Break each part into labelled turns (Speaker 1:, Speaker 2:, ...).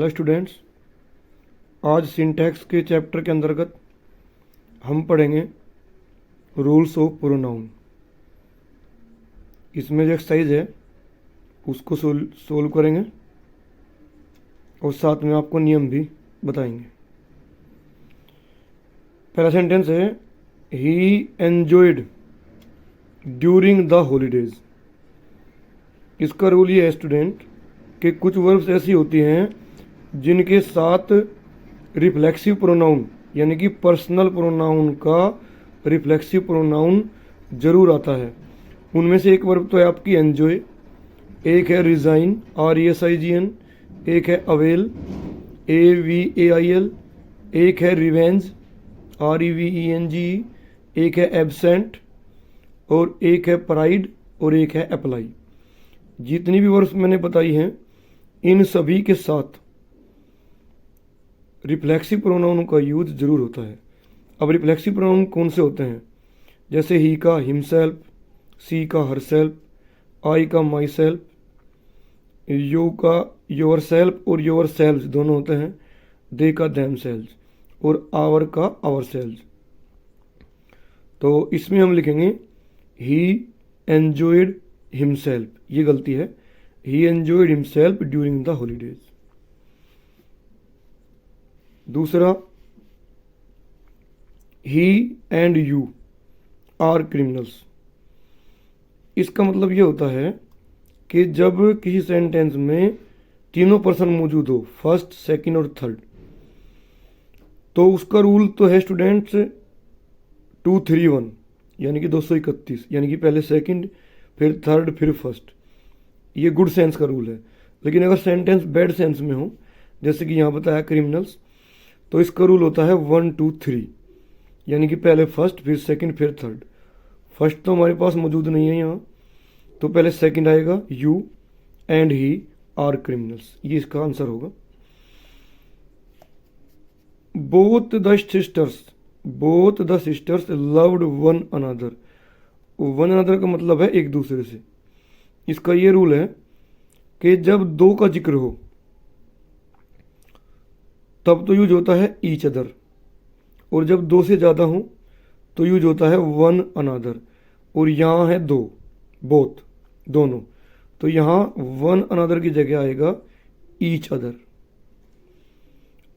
Speaker 1: Hello students, आज syntax के chapter के अंतर्गत हम पढ़ेंगे रूल्स ऑफ प्रोनाउन। इसमें जो एक्सरसाइज है उसको सोल्व करेंगे और साथ में आपको नियम भी बताएंगे। पहला सेंटेंस है ही एंजॉयड ड्यूरिंग द हॉलीडेज। इसका रूल ये है स्टूडेंट कि कुछ वर्ब्स ऐसी होती हैं जिनके साथ रिफ्लेक्सिव प्रोनाउन यानी कि पर्सनल प्रोनाउन का रिफ्लेक्सिव प्रोनाउन जरूर आता है। उनमें से एक वर्ब तो है आपकी एंजॉय, एक है रिजाइन RESIGN, एक है अवेल AVAIL, एक है रिवेंज REVENGE, एक है एब्सेंट और एक है प्राइड और एक है अप्लाई। जितनी भी वर्ड्स मैंने बताई हैं इन सभी के साथ रिफ्लेक्सिव प्रोनाउन का यूज जरूर होता है। अब रिफ्लेक्सिव प्रोनाउन कौन से होते हैं? जैसे ही का हिमसेल्फ, सी का हरसेल्फ, आई का माई सेल्फ, यू का योर सेल्फ और योर सेल्व्स दोनों होते हैं, दे का देम सेल्व्स और आवर का आवर सेल्व्स। तो इसमें हम लिखेंगे ही एंजॉयड हिमसेल्फ, ये गलती है, ही enjoyed himself during the holidays. दूसरा, ही एंड यू आर क्रिमिनल्स। इसका मतलब ये होता है कि जब किसी सेंटेंस में तीनों पर्सन मौजूद हो, फर्स्ट, सेकंड और थर्ड, तो उसका रूल तो है स्टूडेंट्स 231 यानी कि 231, यानी कि पहले सेकंड फिर थर्ड फिर फर्स्ट। ये गुड सेंस का रूल है। लेकिन अगर सेंटेंस बैड सेंस में हो, जैसे कि यहाँ बताया क्रिमिनल्स, तो इसका रूल होता है 1 2 3 यानी कि पहले फर्स्ट फिर सेकंड फिर थर्ड। फर्स्ट तो हमारे पास मौजूद नहीं है यहाँ, तो पहले सेकंड आएगा, you and he are criminals, ये इसका आंसर होगा। Both the sisters loved one another. One another का मतलब है एक दूसरे से। इसका ये रूल है कि जब दो का जिक्र हो तब तो यूज होता है ईच अदर, और जब दो से ज़्यादा हो तो यूज होता है वन अनदर, और यहाँ है दो, बोथ, दोनों, तो यहाँ वन अनदर की जगह आएगा each other.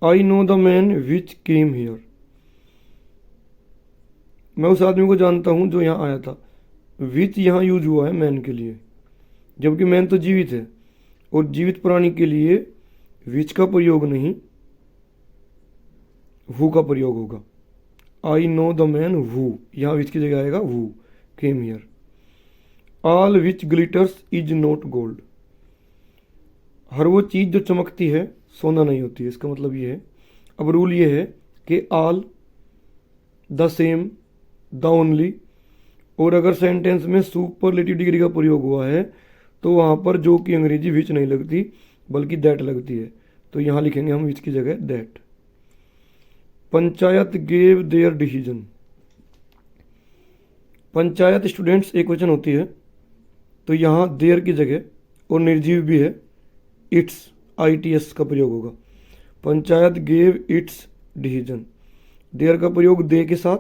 Speaker 1: I know the man which came here. मैं उस आदमी को जानता हूँ जो यहाँ आया था। विच यहाँ यूज हुआ है मैन के लिए, जबकि मैन तो जीवित है, और जीवित प्राणी के लिए विच का प्रयोग नहीं, हु का प्रयोग होगा। I know the man who, यहाँ विच की जगह आएगा who came here. All which glitters is not gold. हर वो चीज़ जो चमकती है सोना नहीं होती है, इसका मतलब ये है। अब रूल ये है कि all, the same, the only, और अगर सेंटेंस में सुपरलेटिव डिग्री का प्रयोग हुआ है तो वहाँ पर जो कि अंग्रेजी विच नहीं लगती बल्कि दैट लगती है, तो यहाँ लिखेंगे हम विच की जगह that. Panchayat gave there decision. Panchayat students एक वचन होती है, तो यहाँ देयर की जगह, और निर्जीव भी है, इट्स ITS का प्रयोग होगा। Panchayat gave its decision. Their का प्रयोग दे के साथ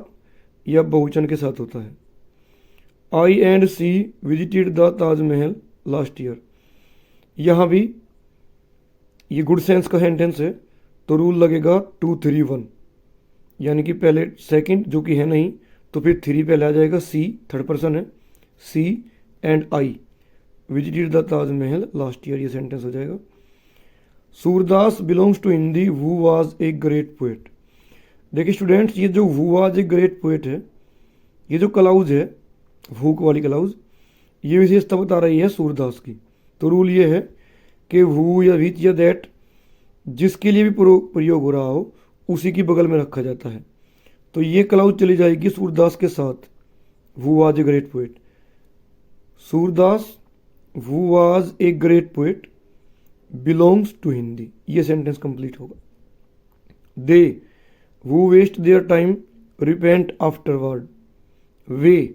Speaker 1: या बहुवचन के साथ होता है। I and she visited the Taj Mahal last year. यहाँ भी ये गुड सेंस का सेंटेंस है, तो रूल लगेगा 231 यानी कि पहले सेकंड जो कि है नहीं, तो फिर 3 पहले आ जाएगा, सी थर्ड पर्सन है, she and I visited the Taj Mahal last year, ये सेंटेंस हो जाएगा। Surdas belongs to Hindi who was a great poet. देखिए स्टूडेंट्स, ये जो who was a great poet है, ये जो क्लाउज है हु वाली क्लाउज, ये विशेषता बता रही है सूरदास की। तो रूल ये है कि हु या विच या दैट जिसके लिए भी प्रयोग हो रहा हो उसी की बगल में रखा जाता है। तो ये क्लाउज चली जाएगी सूरदास के साथ, who was a great poet. Surdas who was a great poet belongs to Hindi, ये सेंटेंस कंप्लीट होगा। They who waste their time repent afterward. वे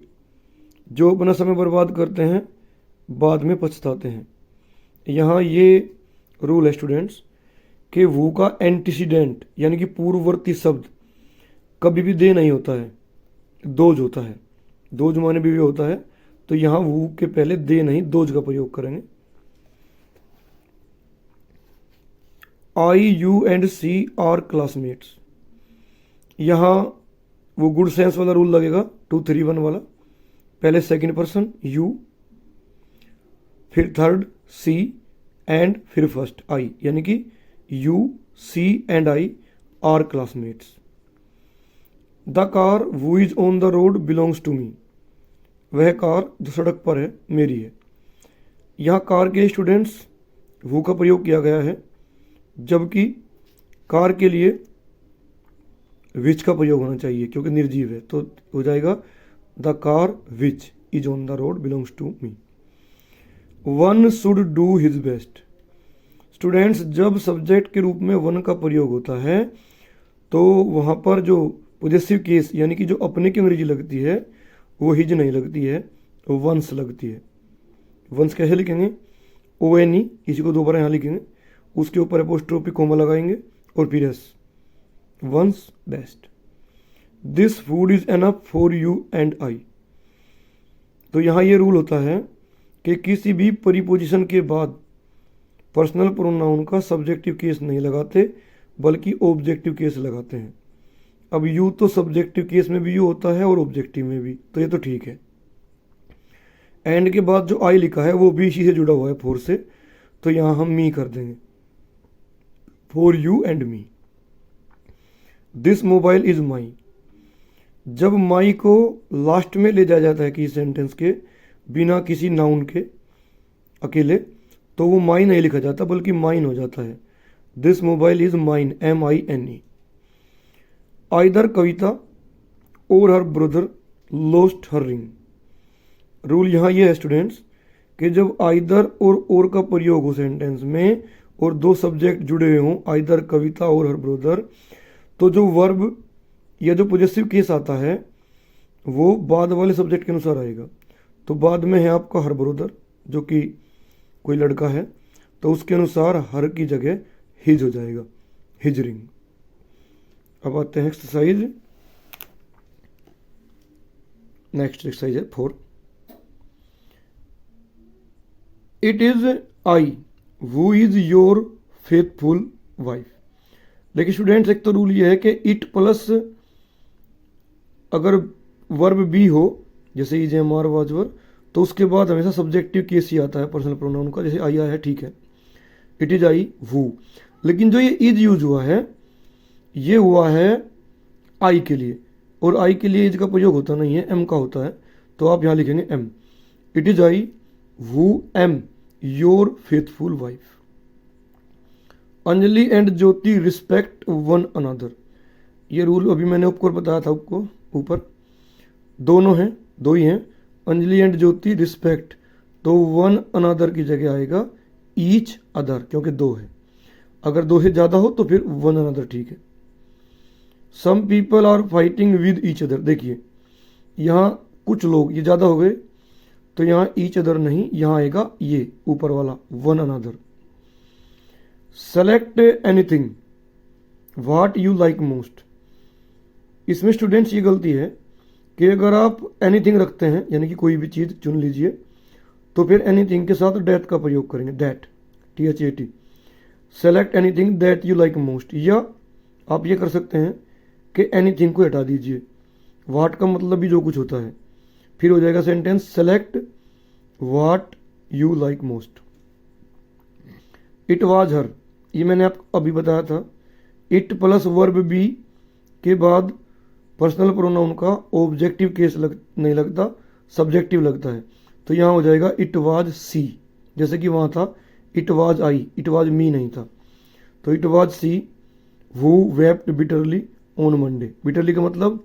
Speaker 1: जो अपना समय बर्बाद करते हैं बाद में पछताते हैं। यहाँ ये रूल है स्टूडेंट्स कि वो का एंटीसीडेंट यानी कि पूर्ववर्ती शब्द कभी भी दे नहीं होता है, दोज होता है। दोज माने भी होता है, तो यहाँ वो के पहले दे नहीं दोज का प्रयोग करेंगे। I you and she are classmates, यहाँ वो गुड सेंस वाला रूल लगेगा 2-3-1 वाला। पहले सेकंड पर्सन यू, फिर थर्ड सी एंड फिर फर्स्ट आई, यानी कि you she and I are classmates. The car वो is on the road belongs to me, वह कार जो सड़क पर है मेरी है। यहाँ कार के स्टूडेंट्स वो का प्रयोग किया गया है, जबकि कार के लिए विच का प्रयोग होना चाहिए क्योंकि निर्जीव है, तो हो जाएगा the car which is on the road belongs to me. One should do his best, students जब सब्जेक्ट के रूप में वन का प्रयोग होता है तो वहाँ पर जो पॉजेसिव केस यानी कि जो अपने की अंग्रेजी लगती है वो हिज नहीं लगती है, वंस लगती है। वंस कैसे लिखेंगे? ONE, इसी को दोबारा यहाँ लिखेंगे, उसके ऊपर एपोस्ट्रोफी कोमा लगाएंगे और फिर s, one's best. This food is enough for you and I, तो यहाँ ये रूल होता है कि किसी भी प्रीपोजिशन के बाद पर्सनल प्रोनाउन का सब्जेक्टिव केस नहीं लगाते बल्कि ऑब्जेक्टिव केस लगाते हैं। अब यू तो सब्जेक्टिव केस में भी यू होता है और ऑब्जेक्टिव में भी, तो ये तो ठीक है। एंड के बाद जो आई लिखा है वो भी इसी से जुड़ा हुआ है, फोर से, तो यहाँ हम मी कर देंगे, for you and me. This mobile is my, जब माई को लास्ट में ले जाया जाता है किसी सेंटेंस के बिना किसी नाउन के अकेले, तो वो माई नहीं लिखा जाता बल्कि माइन हो जाता है। This mobile is mine, MINE। Either Kavita और her brother lost her ring, rule यहाँ ये है स्टूडेंट्स कि जब आइदर और का प्रयोग हो सेंटेंस में और दो सब्जेक्ट जुड़े हुए हों, आइदर कविता और हर ब्रदर, तो जो वर्ब या जो पॉजेसिव केस आता है वो बाद वाले सब्जेक्ट के अनुसार आएगा। तो बाद में है आपका हर ब्रदर जो कि कोई लड़का है, तो उसके अनुसार हर की जगह हिज हो जाएगा, हिज रिंग। अब आते हैं एक्सरसाइज, नेक्स्ट एक्सरसाइज है 4। इट इज आई वो इज योर फेथफुल वाइफ। देखिए स्टूडेंट्स, एक तो रूल ये है कि इट प्लस अगर वर्ब बी हो, जैसे is am are was were, तो उसके बाद हमेशा सब्जेक्टिव केस ही आता है पर्सनल प्रोनाउन का, जैसे आई आया है, ठीक है, इट इज आई वो। लेकिन जो ये इज यूज हुआ है ये हुआ है आई के लिए, और आई के लिए इज का प्रयोग होता नहीं है, एम का होता है, तो आप यहाँ लिखेंगे एम। इट इज आई वो am your faithful wife. Anjali and Jyoti respect one another, ये रूल अभी मैंने ऊपर बताया था आपको, ऊपर दोनों हैं, दो ही हैं, अंजलि एंड ज्योति रिस्पेक्ट, तो वन अनदर की जगह आएगा ईच अदर, क्योंकि दो है। अगर दो से ज़्यादा हो तो फिर वन अनदर, ठीक है। Some people are fighting with each other, देखिए यहाँ कुछ लोग, ये ज़्यादा हो गए, तो यहाँ ईच अदर नहीं, यहाँ आएगा ये ऊपर वाला one another. Select anything what you like most, इसमें स्टूडेंट्स ये गलती है कि अगर आप एनीथिंग रखते हैं यानी कि कोई भी चीज़ चुन लीजिए, तो फिर एनीथिंग के साथ डेट का प्रयोग करेंगे, that, THAT। Select anything that you like most, या आप ये कर सकते हैं कि एनीथिंग को हटा दीजिए, व्हाट का मतलब भी जो कुछ होता है, फिर हो जाएगा sentence select what you like most. It was her, ये मैंने आपको अभी बताया था, इट प्लस वर्ब बी के बाद पर्सनल प्रोनाउन का ऑब्जेक्टिव केस नहीं लगता, सब्जेक्टिव लगता है, तो यहाँ हो जाएगा इट वाज सी, जैसे कि वहाँ था it was I, it was me नहीं था, तो it was she who wept bitterly on Monday, bitterly का मतलब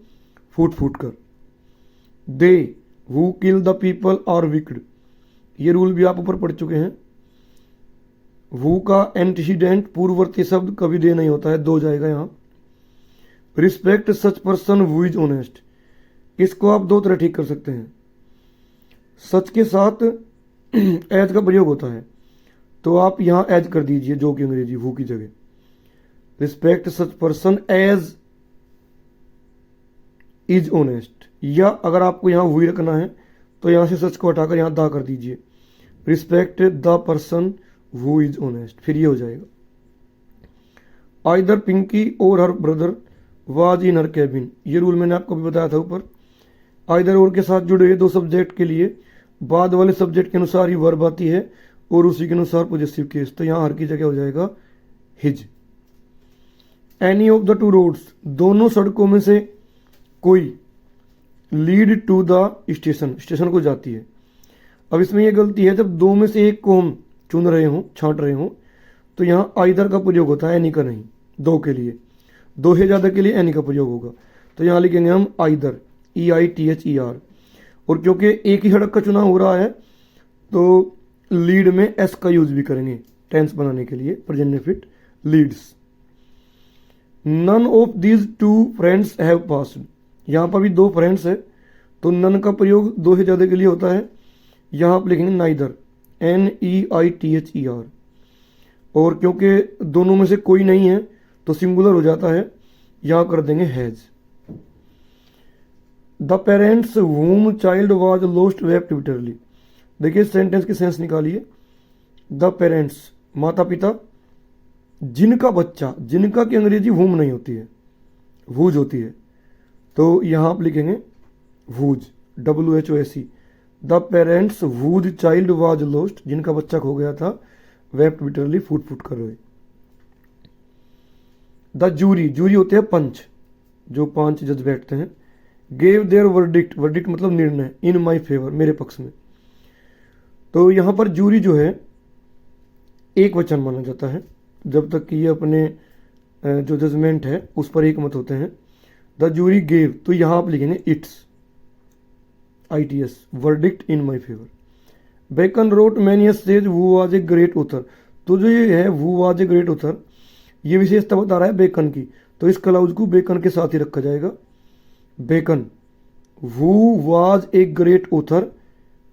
Speaker 1: फूट फूट कर। They who kill the people are wicked, ये रूल भी आप ऊपर पढ़ चुके हैं। हु का एंटीसीडेंट पूर्ववर्ती शब्द कभी दे नहीं होता है, दो जाएगा यहाँ। Respect such person who is honest, इसको आप दो तरह ठीक कर सकते हैं, सच के साथ एज का प्रयोग होता है, तो आप यहाँ एज कर दीजिए जो कि अंग्रेजी हु की जगह, respect such person as is honest, या अगर आपको यहाँ वही रखना है तो यहाँ से सच को हटाकर यहाँ दा कर दीजिए, respect the person who is honest, फिर ये हो जाएगा। आइदर पिंकी और her brother was in her cabin, ये रूल मैंने आपको भी बताया था ऊपर। आइदर और के साथ जुड़े हुए दो सब्जेक्ट के लिए बाद वाले सब्जेक्ट के अनुसार ही वर्ब आती है और उसी के अनुसार पॉजेसिव केस, तो यहाँ हर की जगह हो जाएगा his. Any of the two roads, दोनों सड़कों में से कोई, lead to the station, station को जाती है। अब इसमें यह गलती है, जब दो में से एक को हम चुन रहे हों, छांट रहे हों, तो यहाँ आइदर का प्रयोग होता है, एनी का नहीं। दो के लिए, दो है ज़्यादा के लिए एनी का प्रयोग होगा, तो यहाँ लिखेंगे हम आइदर, EITHER। और क्योंकि एक ही सड़क का चुनाव हो रहा है तो लीड में एस का यूज भी करेंगे टेंस बनाने के लिए, present indefinite leads. None of these two friends have passed, यहाँ पर भी दो फ्रेंड्स है तो नन का प्रयोग दो से ज़्यादा के लिए होता है, यहाँ आप लिखेंगे नाइदर, NEITHER। और क्योंकि दोनों में से कोई नहीं है तो सिंगुलर हो जाता है, यहाँ कर देंगे has. The parents whom child was lost wept bitterly, देखिए सेंटेंस की सेंस निकालिए। द पेरेंट्स, माता पिता, जिनका बच्चा, जिनका की अंग्रेजी whom नहीं होती है, whose होती है, तो यहाँ आप लिखेंगे whose, WHOSE। The parents whose child was lost, जिनका बच्चा खो गया था, वेप्ट बिटरली, फूट फूट कर रोए। द जूरी, जूरी होते हैं पंच, जो 5 जज बैठते हैं। गेव देयर वर्डिक्ट, वर्डिक्ट मतलब निर्णय, इन माई फेवर, मेरे पक्ष में। तो यहाँ पर जूरी जो है एक वचन माना जाता है जब तक कि ये अपने जो जजमेंट है उस पर एक मत होते हैं। द जूरी गेव, तो यहाँ आप लिखेंगे its, ITS, verdict in my favour. Bacon wrote many essays who was a great author, तो जो ये है who was a great author, ये विशेषता बता रहा है बेकन की, तो इस क्लाउज को बेकन के साथ ही रखा जाएगा। Bacon, who was a great author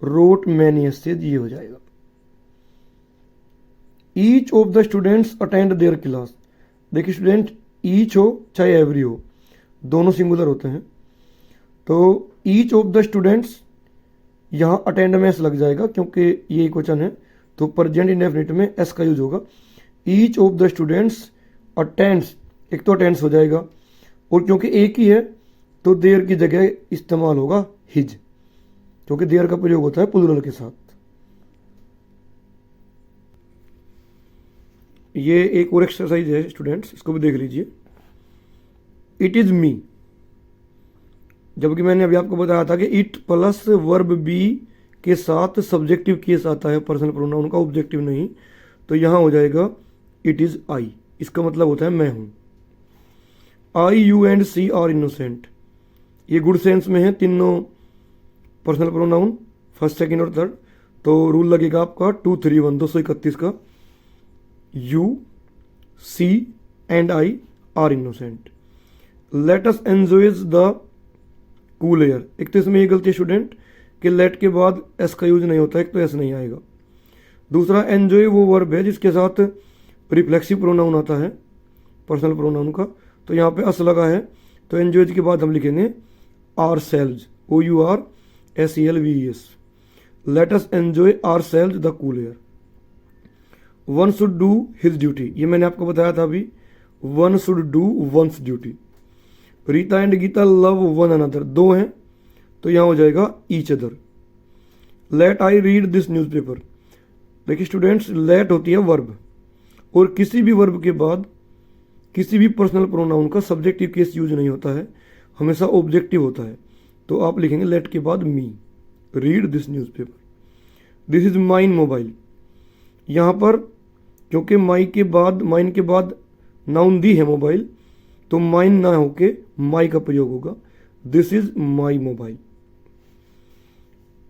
Speaker 1: wrote many essays, ये हो जाएगा। Each of the students attend their class, देखिए स्टूडेंट each हो चाहे एवरी हो, दोनों सिंगुलर होते हैं, तो each of the students यहाँ अटेंड में एस लग जाएगा क्योंकि ये एक वचन है, तो प्रेजेंट इंडेफिनिट में एस का यूज होगा। Each of the students attends, एक तो अटेंड्स हो जाएगा, और क्योंकि एक ही है तो देयर की जगह इस्तेमाल होगा हिज, क्योंकि देयर का प्रयोग होता है प्लूरल के साथ। ये एक और एक्सरसाइज है स्टूडेंट्स, इसको भी देख लीजिए। इट इज मी, जबकि मैंने अभी आपको बताया था कि इट प्लस वर्ब बी के साथ सब्जेक्टिव केस आता है पर्सनल प्रोनाउन का, ऑब्जेक्टिव नहीं, तो यहां हो जाएगा इट इज आई, इसका मतलब होता है मैं हूं। I, you and she are innocent, ये गुड सेंस में है तीनों पर्सनल प्रोनाउन, फर्स्ट सेकंड और थर्ड, तो रूल लगेगा आपका 231 231 का। You, she and I are innocent. Let us enjoys the cool air, एक तो इसमें ये गलती है स्टूडेंट कि लेट के बाद एस का यूज नहीं होता है, एक तो एस नहीं आएगा। दूसरा, एंजॉय वो वर्ब है जिसके साथ रिफ्लेक्सिव प्रोनाउन आता है पर्सनल प्रोनाउन का, तो यहाँ पे अस लगा है, तो एंजॉय के बाद हम लिखेंगे ourselves, OURSELVES। Let us enjoy ourselves the cool air. One should do his duty, ये मैंने आपको बताया था अभी, one should do one's duty. Rita and Gita love one another, दो हैं तो यहाँ हो जाएगा each other. Let I read this newspaper, देखिए स्टूडेंट्स लेट होती है वर्ब, और किसी भी वर्ब के बाद किसी भी पर्सनल प्रोनाउन का सब्जेक्टिव केस यूज नहीं होता है, हमेशा ऑब्जेक्टिव होता है, तो आप लिखेंगे लेट के बाद me, read this newspaper. This is mine mobile, यहाँ पर क्योंकि माइन के बाद नाउन दी है मोबाइल, तो माइन ना होके माई का प्रयोग होगा, this is my mobile.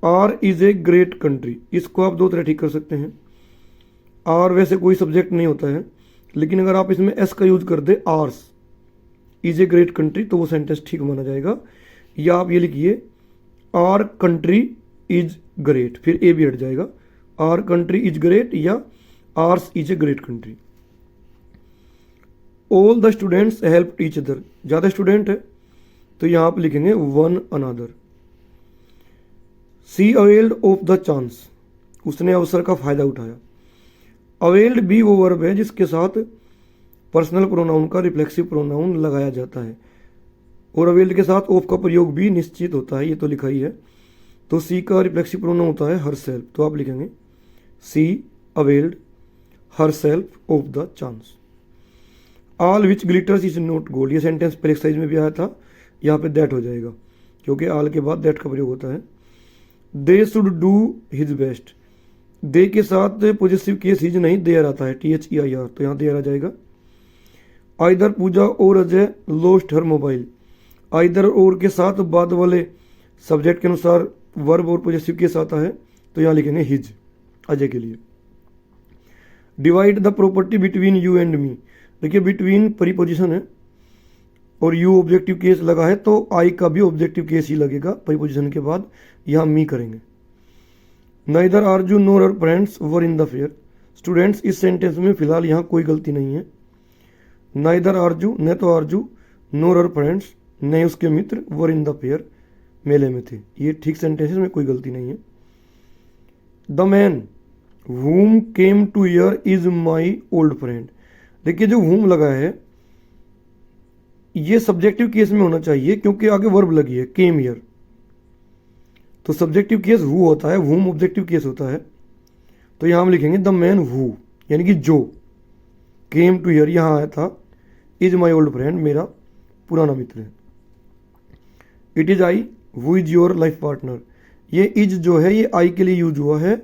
Speaker 1: Our is a great country, इसको आप दो तरह ठीक कर सकते हैं। आर वैसे कोई सब्जेक्ट नहीं होता है, लेकिन अगर आप इसमें एस का यूज कर दे, ours is a great country, तो वो सेंटेंस ठीक माना जाएगा। या आप ये लिखिए आर कंट्री इज ग्रेट, फिर ए भी हट जाएगा, आर कंट्री इज ग्रेट या ours is a great country. All the students help each other, ज़्यादा स्टूडेंट है तो यहाँ पे लिखेंगे one another. She availed of the chance, उसने अवसर का फायदा उठाया। अवेल्ड भी वो वर्ब है जिसके साथ पर्सनल प्रोनाउन का रिफ्लेक्सिव प्रोनाउन लगाया जाता है, और अवेल्ड के साथ ऑफ का प्रयोग भी निश्चित होता है, ये तो लिखा ही है। तो सी का रिफ्लेक्सिव प्रोनाउन होता है हर सेल्फ, तो आप लिखेंगे she availed herself of the chance. All which glitters is not gold, ये सेंटेंस पहले एक्सरसाइज में भी आया था, यहाँ पे दैट हो जाएगा क्योंकि ऑल के बाद दैट का प्रयोग होता है। They should do his best, they के साथ पॉजिटिव केस हिज नहीं देयर आता है, THEIR, तो यहाँ देयर आ जाएगा। आइदर पूजा और अजय लोस्ट हर मोबाइल, आइदर और के साथ बाद वाले सब्जेक्ट के अनुसार वर्ब और पॉजिटिव केस आता है, तो यहाँ लिखेंगे हिज अजय के लिए। Divide the property between you and me, देखिए बिटवीन प्रीपोजिशन है और यू ऑब्जेक्टिव केस लगा है, तो आई का भी ऑब्जेक्टिव केस ही लगेगा प्रीपोजिशन के बाद, यहाँ मी करेंगे। Neither Arzoo nor her friends were in the fair, students इस सेंटेंस में फिलहाल यहाँ कोई गलती नहीं है। नाइदर आरजू, न तो आरजू, नोर हर फ्रेंड्स, न उसके मित्र, वर इन द फेयर, मेले में थे, ये ठीक सेंटेंस में कोई गलती नहीं है। The man whom came to here is my old friend, देखिए जो whom लगा है ये सब्जेक्टिव केस में होना चाहिए क्योंकि आगे वर्ब लगी है came here, तो सब्जेक्टिव केस who होता है, whom ऑब्जेक्टिव केस होता है, तो यहां हम लिखेंगे द मैन who, यानी कि जो came to here यहां आया था, is my old friend, मेरा पुराना मित्र है। It is I who is your life partner, ये इज जो है ये आई के लिए यूज हुआ है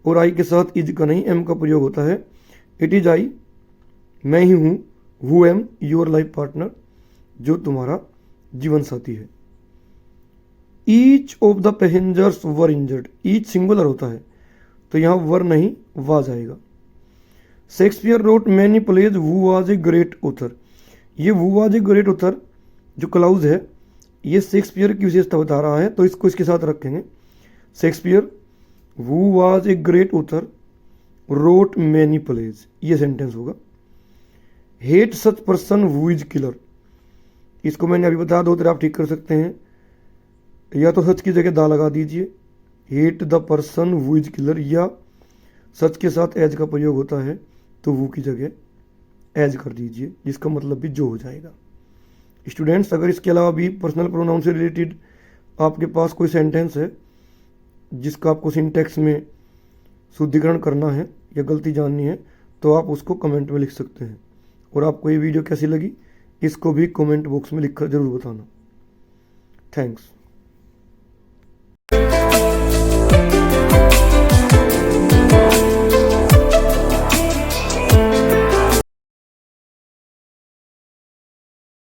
Speaker 1: और आई के साथ इज का नहीं एम का प्रयोग होता है। इट इज आई, मैं ही हूँ, who am your life partner, जो तुम्हारा जीवन साथी है। Each of the passengers were injured, each singular होता है तो यहाँ वर नहीं वाज आएगा। Shakespeare wrote many plays who was a great author, ये who was a great author जो क्लाउज है ये शेक्सपियर की विशेषता बता रहा है, तो इसको इसके साथ रखेंगे। Shakespeare who was a great author wrote many plays, ये सेंटेंस होगा। hate such person who is killer, इसको मैंने अभी बता दो तरह आप ठीक कर सकते हैं, या तो सच की जगह दा लगा दीजिए, hate the person who is killer, या सच के साथ एज का प्रयोग होता है तो who की जगह एज कर दीजिए, जिसका मतलब भी जो हो जाएगा। स्टूडेंट्स अगर इसके अलावा भी पर्सनल प्रोनाउन से रिलेटेड आपके पास कोई सेंटेंस है जिसका आपको सिंटेक्स में शुद्धिकरण करना है या गलती जाननी है तो आप उसको कमेंट में लिख सकते हैं, और आपको ये वीडियो कैसी लगी इसको भी कमेंट बॉक्स में लिखकर ज़रूर बताना। थैंक्स।